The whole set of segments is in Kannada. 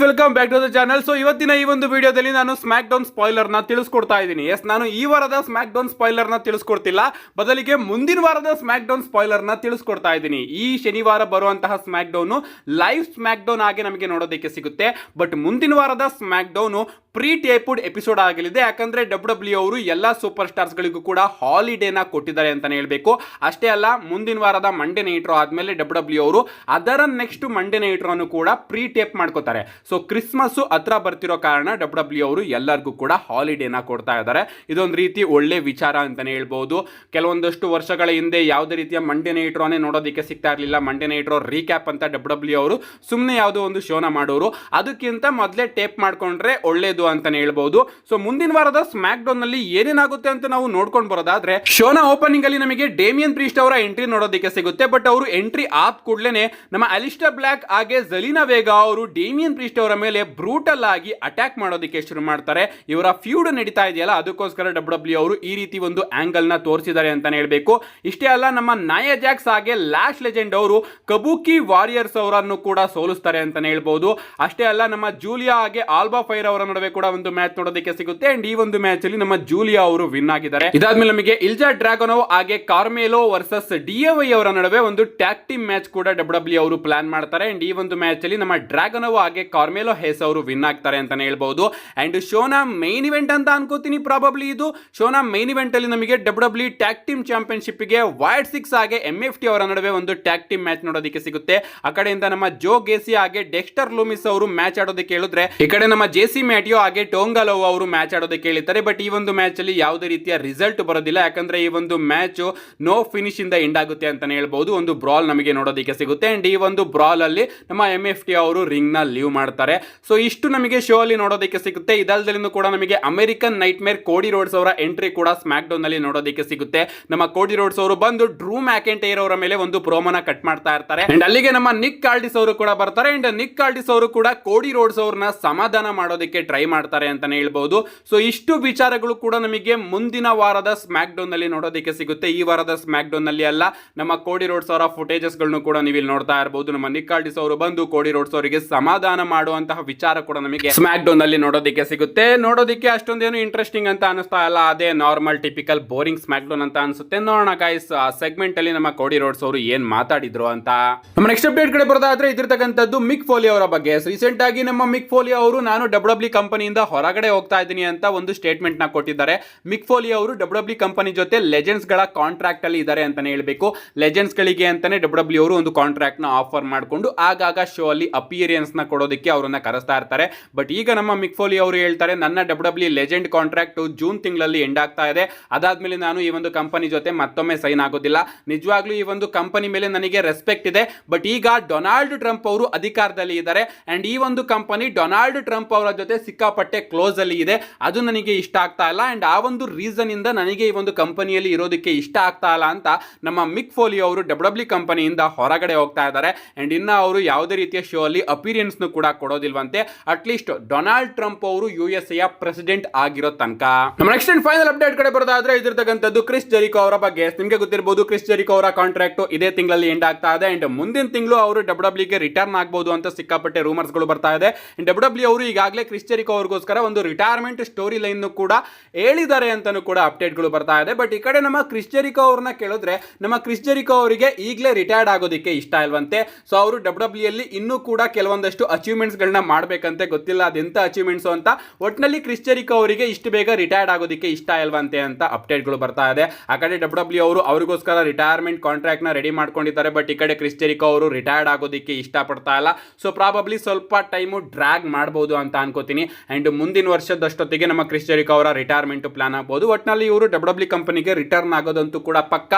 Welcome back to the channel. So ಇವತ್ತಿನ ಈ ಒಂದು ವಿಡಿಯೋದಲ್ಲಿ ನಾನು ಸ್ಮ್ಯಾಕ್ ಡೌನ್ ಸ್ಪಾಯ್ಲರ್ ನ ತಿಳಿಸ್ಕೊಡ್ತಾ ಇದ್ದೀನಿ. ನಾನು ಈ ವಾರದ ಸ್ಮ್ಯಾಕ್ ಡೌನ್ ಸ್ಪಾಯ್ಲರ್ ನ ತಿಳಿಸ್ಕೊಡ್ತಿಲ್ಲ, ಬದಲಿಗೆ ಮುಂದಿನ ವಾರದ ಸ್ಮ್ಯಾಕ್ ಡೌನ್ ಸ್ಪಾಯ್ಲರ್ ನ ತಿಳಿಸ್ಕೊಡ್ತಾ ಇದ್ದೀನಿ. ಈ ಶನಿವಾರ ಬರುವಂತಹ smack down live smack down ಆಗಿ ನಮಗೆ ನೋಡೋದಕ್ಕೆ ಸಿಗುತ್ತೆ. ಬಟ್ ಮುಂದಿನ ವಾರದ smack down pre taped episode ಆಗಲಿದೆ. ಯಾಕಂದ್ರೆ ಡಬ್ಲ್ಯೂ ಅವರು ಎಲ್ಲಾ ಸೂಪರ್ ಸ್ಟಾರ್ಸ್ ಗಳಿಗೂ ಕೂಡ ಹಾಲಿಡೇನ ಕೊಟ್ಟಿದ್ದಾರೆ ಅಂತಾನೆ ಹೇಳ್ಬೇಕು. ಅಷ್ಟೇ ಅಲ್ಲ, ಮುಂದಿನ ವಾರದ ಮಂಡೇ ನೈಟ್ ರೋ ಆದ್ಮೇಲೆ ಡಬ್ಲ್ಯೂ ಅವರು ಅದರ ನೆಕ್ಸ್ಟ್ ಮಂಡೇ ನೈಟ್ ರೋನು ಕೂಡ ಪ್ರೀ ಟೇಪ್ ಮಾಡ್ಕೋತಾರೆ. ಸೊ ಕ್ರಿಸ್ಮಸ್ ಹತ್ರ ಬರ್ತಿರೋ ಕಾರಣ ಡಬ್ಲ್ಯೂ ಅವರು ಎಲ್ಲರಿಗೂ ಕೂಡ ಹಾಲಿಡೇನ ಕೊಡ್ತಾ ಇದ್ದಾರೆ. ಇದೊಂದು ರೀತಿ ಒಳ್ಳೆ ವಿಚಾರ ಅಂತಾನೆ ಹೇಳ್ಬಹುದು. ಕೆಲವೊಂದಷ್ಟು ವರ್ಷಗಳ ಹಿಂದೆ ಯಾವುದೇ ರೀತಿಯ ಮಂಡೇ ನೈಟ್ ರೋನೇ ನೋಡೋದಕ್ಕೆ ಸಿಗ್ತಾ ಇರಲಿಲ್ಲ. ಮಂಡೇ ನೈಟ್ ರೋ ರೀಕ್ಯಾಪ್ ಅಂತ ಡಬ್ಲ್ಯೂ ಅವರು ಸುಮ್ಮನೆ ಯಾವುದೋ ಒಂದು ಶೋನ ಮಾಡೋರು. ಅದಕ್ಕಿಂತ ಮೊದಲೇ ಟೇಪ್ ಮಾಡ್ಕೊಂಡ್ರೆ ಒಳ್ಳೇದು ಅಂತಾನೆ ಹೇಳ್ಬಹುದು. ಸೊ ಮುಂದಿನ ವಾರದ ಸ್ಮ್ಯಾಕ್ ಡೌನ್ ನಲ್ಲಿ ಏನೇನಾಗುತ್ತೆ ಅಂತ ನಾವು ನೋಡ್ಕೊಂಡು ಬರೋದಾದ್ರೆ, ಶೋನ ಓಪನಿಂಗ್ ಅಲ್ಲಿ ನಮಗೆ ಡೇಮಿಯನ್ ಪ್ರೀಸ್ಟ್ ಅವರ ಎಂಟ್ರಿ ನೋಡೋದಕ್ಕೆ ಸಿಗುತ್ತೆ. ಬಟ್ ಅವರು ಎಂಟ್ರಿ ಆದ ಕೂಡಲೇ ನಮ್ಮ ಅಲಿಸ್ಟರ್ ಬ್ಲ್ಯಾಕ್ ಹಾಗೆ ಜಲೀನಾ ವೇಗಾ ಅವರು ಡೇಮಿಯನ್ ಪ್ರೀಸ್ಟ್ ಅವರ ಮೇಲೆ ಬ್ರೂಟಲ್ ಆಗಿ ಅಟ್ಯಾಕ್ ಮಾಡೋದಕ್ಕೆ ಶುರು ಮಾಡ್ತಾರೆ. ಇವರ ಫ್ಯೂಡ್ ನಡೀತಾ ಇದೆಯಲ್ಲ, ಅದಕ್ಕೋಸ್ಕರ ಡಬ್ಲ್ಯೂ ಅವರು ಈ ರೀತಿ ಒಂದು ಆಂಗಲ್ ನ ತೋರಿಸಿದ್ದಾರೆ ಅಂತಾನೆ ಹೇಳ್ಬೇಕು. ಇಷ್ಟೇ ಅಲ್ಲ, ನಮ್ಮ ನಾಯಾ ಜಾಕ್ಸ್ ಹಾಗೆ ಲ್ಯಾಶ್ ಲೆಜೆಂಡ್ ಅವರು ಕಬೂಕಿ ವಾರಿಯರ್ಸ್ ಅವರನ್ನು ಕೂಡ ಸೋಲಿಸ್ತಾರೆ ಅಂತಾನೆ ಹೇಳ್ಬಹುದು. ಅಷ್ಟೇ ಅಲ್ಲ, ನಮ್ಮ ಜೂಲಿಯಾ ಹಾಗೆ ಆಲ್ಬಾ ಫೈರ್ ಅವರ ನಡುವೆ ಕೂಡ ಒಂದು ಮ್ಯಾಚ್ ನೋಡೋದಕ್ಕೆ ಸಿಗುತ್ತೆ. ಅಂಡ್ ಈ ಒಂದು ಮ್ಯಾಚ್ ಅಲ್ಲಿ ನಮ್ಮ ಜೂಲಿಯಾ ಅವರು ವಿನ್ ಆಗಿದ್ದಾರೆ. ಇದಾದ್ಮೇಲೆ ನಮಗೆ ಇಲ್ಜಾ ಡ್ರಾಗೋನೋ ಹಾಗೆ ಕಾರ್ಮೆಲೋ ವರ್ಸಸ್ ಡಿಎವೈ ಅವರ ನಡುವೆ ಒಂದು ಟ್ಯಾಗ್ ಟೀಮ್ ಮ್ಯಾಚ್ ಕೂಡ ಡಬ್ಲ್ಯೂ ಅವರು ಪ್ಲಾನ್ ಮಾಡ್ತಾರೆ. ಅಂಡ್ ಈ ಒಂದು ಮ್ಯಾಚ್ ಅಲ್ಲಿ ನಮ್ಮ ಡ್ರಾಗೋನೋ ಹಾಗೆ ಕಾರ್ಮೆಲೋ ಹೇಸ್ ಅವರು ವಿನ್ ಆಗ್ತಾರೆ ಅಂತಾನೆ ಹೇಳ್ಬಹುದು. ಅಂಡ್ ಶೋನ ಮೈನ್ ಇವೆಂಟ್ ಅಂತ ಅನ್ಕೋತೀನಿ ಪ್ರಾಬಬ್ಲಿ ಇದು. ಶೋನ ಮೈನ್ ಇವೆಂಟ್ ಅಲ್ಲಿ ನಮಗೆ ಡಬ್ಲ್ಯೂ ಟ್ಯಾಗ್ ಟೀಮ್ ಚಾಂಪಿಯನ್ಶಿಪ್ ಗೆ ವೈಡ್ 6 ಹಾಗೆ MFT ಅವರ ನಡುವೆ ಒಂದು ಟ್ಯಾಗ್ ಟೀಮ್ ಮ್ಯಾಚ್ ನೋಡೋದಕ್ಕೆ ಸಿಗುತ್ತೆ. ಆ ಕಡೆಯಿಂದ ನಮ್ಮ ಜೋ ಗೇಸಿ ಹಾಗೆ ಡೆಕ್ಸ್ಟರ್ ಲೂಮಿಸ್ ಅವರು ಮ್ಯಾಚ್ ಆಡೋದಕ್ಕೆ ಹೇಳಿದ್ರೆ, ಈ ಕಡೆ ನಮ್ಮ ಜೆಸಿ ಮ್ಯಾಟಿಯೋ ಹಾಗೆ ಟೋಂಗಾಲೋ ಅವರು ಮ್ಯಾಚ್ ಆಡೋದಕ್ಕೆ ಹೇಳಿದ್ದಾರೆ. ಬಟ್ ಈ ಒಂದು ಮ್ಯಾಚ್ ಅಲ್ಲಿ ಯಾವುದೇ ರೀತಿಯ ರಿಸಲ್ಟ್ ಬರೋದಿಲ್ಲ. ಯಾಕಂದ್ರೆ ಈ ಒಂದು ಮ್ಯಾಚ್ ನೋ ಫಿನಿಶ್ ಇಂದ ಎಂಡ್ ಆಗುತ್ತೆ ಅಂತಾನೆ ಹೇಳ್ಬಹುದು. ಒಂದು ಬ್ರಾಲ್ ನಮಗೆ ನೋಡೋದಕ್ಕೆ ಸಿಗುತ್ತೆ. ಅಂಡ್ ಈ ಒಂದು ಬ್ರಾಲ್ ಅಲ್ಲಿ ನಮ್ಮ MFT ಅವರು ರಿಂಗ್ ನ ಲೀವ್ ಮಾಡ್ತಾರೆ. ಸೊ ಇಷ್ಟು ನಮಗೆ ಶೋ ಅಲ್ಲಿ ನೋಡೋದಕ್ಕೆ ಸಿಗುತ್ತೆ. ಇದಲ್ದಲ್ಲಿಂದ ಕೂಡ ನಮಗೆ ಅಮೆರಿಕನ್ ನೈಟ್ ಮೇರ್ ಕೋಡಿ ರೋಡ್ಸ್ ಅವರ ಎಂಟ್ರಿ ಕೂಡ ಸ್ಮ್ಯಾಕ್ ಡೌನ್ ನಲ್ಲಿ ನೋಡೋದಕ್ಕೆ ಸಿಗುತ್ತೆ. ನಮ್ಮ ಕೋಡಿ ರೋಡ್ಸ್ ಅವರು ಬಂದು ಡ್ರೂ ಮ್ಯಾಕೆಂಟೈರ್ ಅವರ ಮೇಲೆ ಒಂದು ಪ್ರೋಮೋನ ಕಟ್ ಮಾಡ್ತಾ ಇರ್ತಾರೆ. ಅಂಡ್ ಅಲ್ಲಿಗೆ ನಮ್ಮ ನಿಕ್ ಕಾರ್ಡಿಸ್ ಅವರು ಕೂಡ ಬರ್ತಾರೆ. ಅಂಡ್ ನಿಕ್ ಕಾರ್ಡಿಸ್ ಅವರು ಕೂಡ ಕೋಡಿ ರೋಡ್ಸ್ ಅವ್ರನ್ನ ಸಮಾಧಾನ ಮಾಡೋದಕ್ಕೆ ಟ್ರೈ ಮಾಡ್ತಾರೆ ಅಂತಾನೆ ಹೇಳ್ಬಹುದು. ಸೊ ಇಷ್ಟು ವಿಚಾರಗಳು ಕೂಡ ನಮಗೆ ಮುಂದಿನ ವಾರದ ಸ್ಮ್ಯಾಕ್ ಡೌನ್ ನಲ್ಲಿ ನೋಡೋದಕ್ಕೆ ಸಿಗುತ್ತೆ. ಈ ವಾರದ ಸ್ಮ್ಯಾಕ್ ಡೌನ್ ನಲ್ಲಿ ಅಲ್ಲ, ನಮ್ಮ ಕೋಡಿ ರೋಡ್ಸ್ ಅವರ ಫುಟೇಜಸ್ ಗಳನ್ನು ಕೂಡ ನೀವು ಇಲ್ಲಿ ನೋಡ್ತಾ ಇರಬಹುದು. ನಮ್ಮ ನಿಕ್ ಕಾರ್ಡಿಸ್ ಅವರು ಬಂದು ಕೋಡಿ ರೋಡ್ಸ್ ಅವರಿಗೆ ಸಮಾಧಾನ ಮಾಡುವಂತಹ ವಿಚಾರ ಕೂಡ ನಮಗೆ ಸ್ಮ್ಯಾಕ್ ಡೌನ್ ನಲ್ಲಿ ನೋಡೋದಕ್ಕೆ ಸಿಗುತ್ತೆ. ನೋಡೋದಕ್ಕೆ ಅಷ್ಟೊಂದೇನು ಇಂಟ್ರೆಸ್ಟಿಂಗ್ ಅಂತ ಅನಿಸ್ತಾ ಇಲ್ಲ. ಅದೇ normal typical boring smack down ಅಂತ ಅನ್ಸುತ್ತೆ. ನೋಡೋಣ ಗೈಸ್, ಆ ಸೆಗ್ಮೆಂಟ್ ಅಲ್ಲಿ ನಮ್ಮ ಕೋಡಿ ರೋಡ್ಸ್ ಅವರು ಏನ್ ಮಾತಾಡಿದ್ರು ಅಂತ. ನಮ್ಮ ನೆಕ್ಸ್ಟ್ ಅಪ್ಡೇಟ್ ಕಡೆ ಬರೋದಾದ್ರೆ, ಇದಿರ್ತಕ್ಕಂಥದ್ದು ಮಿಕ್ ಫೋಲಿ ಅವರ ಬಗ್ಗೆ. ರೀಸೆಂಟ್ ಆಗಿ ನಮ್ಮ ಮಿಕ್ ಫೋಲಿ ಅವರು ನಾನು ಡಬ್ಲ್ಯೂ ಕಂಪನಿಯಿಂದ ಹೊರಗಡೆ ಹೋಗ್ತಾ ಇದ್ದೀನಿ ಅಂತ ಒಂದು ಸ್ಟೇಟ್ಮೆಂಟ್ ನ ಕೊಟ್ಟಿದ್ದಾರೆ. ಮಿಕ್ ಫೋಲಿ ಅವರು ಡಬ್ಲ್ಯೂ ಕಂಪನಿ ಜೊತೆ ಲೆಜೆಂಡ್ಸ್ ಗಳ ಕಾಂಟ್ರಾಕ್ಟ್ ಅಲ್ಲಿ ಇದ್ದಾರೆ ಅಂತಾನೆ ಹೇಳ್ಬೇಕು. ಲೆಜೆಂಡ್ಸ್ ಗಳಿಗೆ ಅಂತಾನೆ ಡಬ್ಲ್ಯೂ ಅವರು ಒಂದು ಕಾಂಟ್ರಾಕ್ಟ್ ನ ಆಫರ್ ಮಾಡಿಕೊಂಡು ಆಗಾಗ ಶೋ ಅಲ್ಲಿ ಅಪಿಯರೆನ್ಸ್ ನ ಕೊಡೋದಕ್ಕೆ ಅವರನ್ನ ಕರೆಸ್ತಾ ಇರ್ತಾರೆ. ಬಟ್ ಈಗ ನಮ್ಮ ಮಿಕ್ ಫೋಲಿ ಅವರು ಹೇಳ್ತಾರೆ, ನನ್ನ ಡಬ್ಲ್ಯೂ ಲೆಜೆಂಡ್ ಕಾಂಟ್ರಾಕ್ಟ್ ಜೂನ್ ತಿಂಗಳಲ್ಲಿ ಎಂಡ್ ಆಗ್ತಾ ಇದೆ. ಅದಾದ್ಮೇಲೆ ನಾನು ಈ ಒಂದು ಕಂಪನಿ ಜೊತೆ ಮತ್ತೊಮ್ಮೆ ಸೈನ್ ಆಗೋದಿಲ್ಲ. ನಿಜವಾಗ್ಲೂ ಈ ಒಂದು ಕಂಪನಿ ಮೇಲೆ ನನಗೆ ರೆಸ್ಪೆಕ್ಟ್ ಇದೆ. ಬಟ್ ಈಗ ಡೊನಾಲ್ಡ್ ಟ್ರಂಪ್ ಅವರು ಅಧಿಕಾರದಲ್ಲಿ ಇದ್ದಾರೆ. ಅಂಡ್ ಈ ಒಂದು ಕಂಪನಿ ಡೊನಾಲ್ಡ್ ಟ್ರಂಪ್ ಅವರ ಜೊತೆ ಸಿಕ್ಕಾಪಟ್ಟೆ ಕ್ಲೋಸ್ ಅಲ್ಲಿ ಇದೆ. ಅದು ನನಗೆ ಇಷ್ಟ ಆಗ್ತಾ ಇಲ್ಲ. ಅಂಡ್ ಆ ಒಂದು ರೀಸನ್ ಇಂದ ನನಗೆ ಈ ಒಂದು ಕಂಪನಿಯಲ್ಲಿ ಇರೋದಕ್ಕೆ ಇಷ್ಟ ಆಗ್ತಾ ಇಲ್ಲ ಅಂತ ನಮ್ಮ ಮಿಕ್ ಫೋಲಿ ಅವರು ಡಬ್ಲ್ಯೂ ಕಂಪನಿಯಿಂದ ಹೊರಗಡೆ ಹೋಗ್ತಾ ಇದ್ದಾರೆ. ಅಂಡ್ ಇನ್ನ ಅವರು ಯಾವುದೇ ರೀತಿಯ ಶೋ ಅಲ್ಲಿ ಅಪಿಯರೆನ್ಸ್ ಕೂಡ ಕೊಡೋದಿಲ್ವಂತೆ, ಅಟ್ಲೀಸ್ಟ್ ಡೊನಾಲ್ಡ್ ಟ್ರಂಪ್ ಅವರು USA ಪ್ರೆಸಿಡೆಂಟ್ ಆಗಿರೋ ತನಕ. ನಮ್ಮ ನೆಕ್ಸ್ಟ್ ಅಂಡ್ ಫೈನಲ್ ಅಪ್ಡೇಟ್ ಕಡೆ ಬರೋದಾದ್ರೆ, ಇದಿರ್ತಕ್ಕಂಥದ್ದು ಕ್ರಿಸ್ ಜೆರಿಕೋ ಅವರ ಬಗ್ಗೆ. ನಿಮಗೆ ಗೊತ್ತಿರಬಹುದು, ಕ್ರಿಸ್ ಜೆರಿಕೋ ಅವರ ಕಾಂಟ್ರಾಕ್ಟ್ ಇದೇ ತಿಂಗಳಲ್ಲಿ ಎಂಡ್ ಆಗ್ತಾ ಇದೆ. ಅಂಡ್ ಮುಂದಿನ ತಿಂಗಳು ಅವರು ಡಬ್ಲ್ಯೂ ಗೆ ರಿಟರ್ನ್ ಆಗಬಹುದು ಅಂತ ಸಿಕ್ಕಾಪಟ್ಟೆ ರೂಮರ್ಸ್ ಗಳು ಬರ್ತಾ ಇದೆ. ಡಬ್ಲ್ಯೂ ಅವರು ಈಗಾಗಲೇ ಕ್ರಿಸ್ ಜೆರಿಕೋ ಅವ್ರಿಗೋಸ್ಕರ ಒಂದು ರಿಟೈರ್ಮೆಂಟ್ ಸ್ಟೋರಿ ಲೈನ್ ಕೂಡ ಹೇಳಿದ್ದಾರೆ ಅಂತಾನೂ ಕೂಡ ಅಪ್ಡೇಟ್ ಗಳು ಬರ್ತಾ ಇದೆ. ಬಟ್ ಈ ಕಡೆ ನಮ್ಮ ಕ್ರಿಸ್ ಜೆರಿಕೋ ಅವ್ರನ್ನ ಕೇಳಿದ್ರೆ, ನಮ್ಮ ಕ್ರಿಸ್ ಜೆರಿಕೋ ಅವರಿಗೆ ಈಗಲೇ ರಿಟೈರ್ಡ್ ಆಗೋದಕ್ಕೆ ಇಷ್ಟ ಇಲ್ವಂತೆ. ಸೊ ಅವರು ಡಬ್ಲ್ಯೂ ಅಲ್ಲಿ ಇನ್ನೂ ಕೂಡ ಕೆಲವೊಂದಷ್ಟು ಅಚೀವ್ಮೆಂಟ್ಸ್ ಗಳನ್ನ ಮಾಡ್ಬೇಕಂತೆ. ಗೊತ್ತಿಲ್ಲ ಅದೆಂತ ಅಚೀವ್ಮೆಂಟ್ಸ್ ಅಂತ. ಒಟ್ಟಿನಲ್ಲಿ ಕ್ರಿಸ್ ಜೆರಿಕೋ ಅವರಿಗೆ ಇಷ್ಟು ಬೇಗ ರಿಟೈರ್ಡ್ ಆಗೋದಕ್ಕೆ ಇಷ್ಟ ಇಲ್ವಂತೆ ಅಂತ ಅಪ್ಡೇಟ್ ಗಳು ಬರ್ತಾ ಇದೆ. ಆ ಕಡೆ ಡಬ್ಲ್ಯೂ ಅವರು ಅವ್ರಿಗೋಸ್ಕರ ರಿಟೈರ್ಮೆಂಟ್ ಕಾಂಟ್ರಾಕ್ಟ್ ನ ರೆಡಿ ಮಾಡ್ಕೊಂಡಿದ್ದಾರೆ. ಬಟ್ ಈ ಕಡೆ ಕ್ರಿಸ್ ಜೆರಿಕೋ ಅವರು ರಿಟೈರ್ಡ್ ಆಗೋದಕ್ಕೆ ಇಷ್ಟ ಪಡ್ತಾ ಇಲ್ಲ. ಸೊ ಪ್ರಾಬಬ್ಲಿ ಸ್ವಲ್ಪ ಟೈಮು ಡ್ರ್ಯಾಗ್ ಮಾಡಬಹುದು ಅಂತ ಅನ್ಕೋತೀನಿ. ಅಂಡ್ ಮುಂದಿನ ವರ್ಷದಷ್ಟೊತ್ತಿಗೆ ನಮ್ಮ ಕ್ರಿಸ್ ಜೆರಿಕೋ ಅವರ ರಿಟೈರ್ಮೆಂಟ್ ಪ್ಲಾನ್ ಆಗಬಹುದು. ಒಟ್ಟಿನಲ್ಲಿ ಇವರು ಡಬ್ಲ್ಯೂ ಕಂಪನಿಗೆ ರಿಟರ್ನ್ ಆಗೋದಂತೂ ಕೂಡ ಪಕ್ಕ.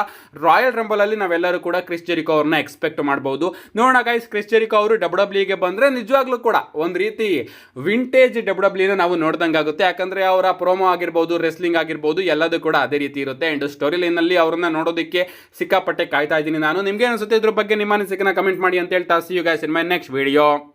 ರಾಯಲ್ ರಂಬಲ್ ಅಲ್ಲಿ ನಾವೆಲ್ಲರೂ ಕೂಡ ಕ್ರಿಸ್ ಜೆರಿಕೋ ಅವ್ರನ್ನ ಎಕ್ಸ್ಪೆಕ್ಟ್ ಮಾಡಬಹುದು. ನೋಡೋಣ ಗೈಸ್, ಕ್ರಿಸ್ ಜೆರಿಕೋ ಅವರು ಡಬ್ಲ್ಯೂ ಗೆ ಬಂದ್ರೆ ನಿಜವಾಗ್ಲೂ ಕೂಡ ಒಂದು ರೀತಿ ವಿಂಟೇಜ್ ಡಬ್ಲ್ಯೂ ನಾವು ನೋಡ್ದಂಗೆ ಆಗುತ್ತೆ. ಯಾಕಂದ್ರೆ ಅವರ ಪ್ರೋಮೋ ಆಗಿರ್ಬೋದು, ರೆಸ್ಲಿಂಗ್ ಆಗಿರ್ಬೋದು, ಎಲ್ಲದೂ ಕೂಡ ಅದೇ ರೀತಿ ಇರುತ್ತೆ. ಅಂಡ್ ಸ್ಟೋರಿ ಲೈನ್ ಅಲ್ಲಿ ಅವ್ರನ್ನ ನೋಡೋದಕ್ಕೆ ಸಿಕ್ಕಾಪಟ್ಟೆ ಕಾಯ್ತಾ ಇದ್ದೀನಿ ನಾನು. ನಿಮ್ಗೆ ಅನಿಸುತ್ತೆ ಇದ್ರ ಬಗ್ಗೆ ನಿಮ್ಮ ಅನಿಸಿಕೆನ ಕಮೆಂಟ್ ಮಾಡಿ ಅಂತ ಹೇಳ್ತಾ, see you guys in my next video.